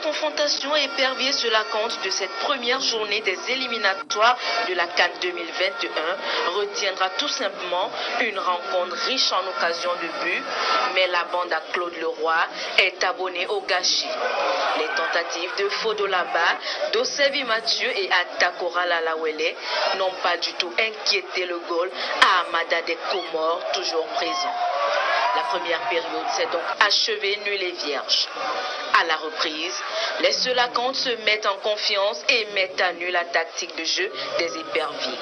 confrontation épervier sur la compte de cette première journée des éliminatoires de la CAN 2021 retiendra tout simplement une rencontre riche en occasions de but, mais la bande à Claude Leroy est abonnée au gâchis. Les tentatives de Fodolaba, Dosevi Mathieu et Atakora Lalawele n'ont pas du tout inquiété le goal à Amada des Comores, toujours présent. La première période s'est donc achevée nulle et vierge. À la reprise, les Selacantes se mettent en confiance et mettent à nu la tactique de jeu des éperviers.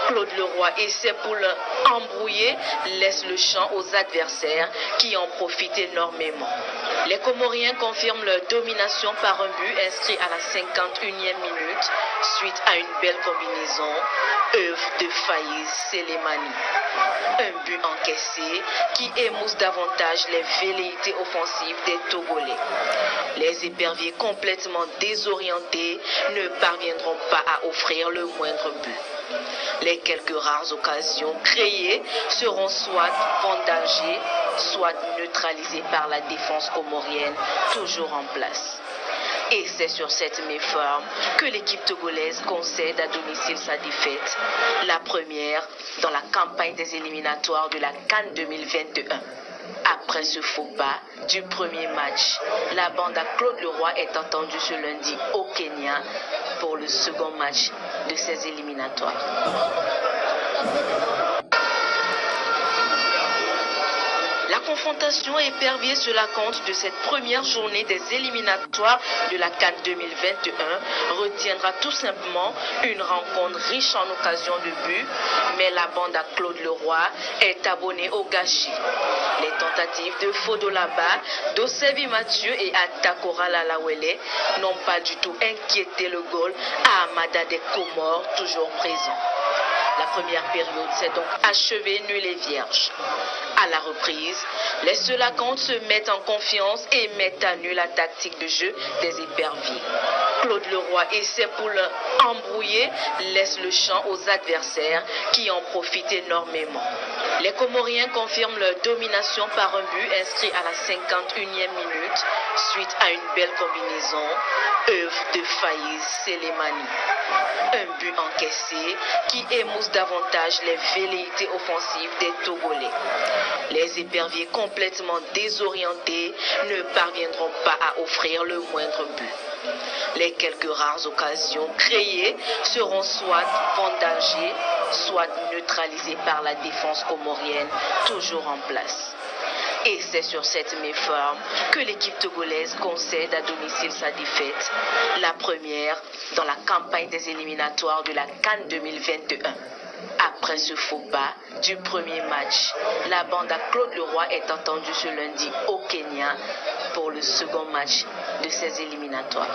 Claude Leroy et ses poules embrouillées laissent le champ aux adversaires qui en profitent énormément. Les Comoriens confirment leur domination par un but inscrit à la 51e minute suite à une belle combinaison, œuvre de Faïs Selemani. Un but encaissé qui émousse davantage les velléités offensives des Togolais. Les éperviers complètement désorientés ne parviendront pas à offrir le moindre but. Les quelques rares occasions créées seront soit vendangées, soit neutralisées par la défense comorienne toujours en place. Et c'est sur cette méforme que l'équipe togolaise concède à domicile sa défaite, la première dans la campagne des éliminatoires de la CAN 2021. Après ce faux pas du premier match, la bande à Claude Leroy est entendue ce lundi au Kenya pour le second match de ces éliminatoires. La confrontation épervier sur la compte de cette première journée des éliminatoires de la CAN 2021 retiendra tout simplement une rencontre riche en occasions de but, mais la bande à Claude Leroy est abonnée au gâchis. Les tentatives de Fodolaba, Dosevi Mathieu et Atakora Lalawele n'ont pas du tout inquiété le goal à Amada des Comores, toujours présent. La première période s'est donc achevée nulle et vierge. À la reprise, les Selacantes se mettent en confiance et mettent à nu la tactique de jeu des éperviers. Claude Leroy et ses poules embrouillées laissent le champ aux adversaires qui en profitent énormément. Les Comoriens confirment leur domination par un but inscrit à la 51e minute suite à une belle combinaison, œuvre de Faïs Selemani. Un but encaissé qui émousse davantage les velléités offensives des Togolais. Les éperviers complètement désorientés ne parviendront pas à offrir le moindre but. Les quelques rares occasions créées seront soit vendangées, soit neutralisées par la défense comorienne toujours en place. Et c'est sur cette méforme que l'équipe togolaise concède à domicile sa défaite, la première dans la campagne des éliminatoires de la CAN 2021. Après ce faux pas du premier match, la bande à Claude Leroy est entendue ce lundi au Kenya pour le second match de ces éliminatoires.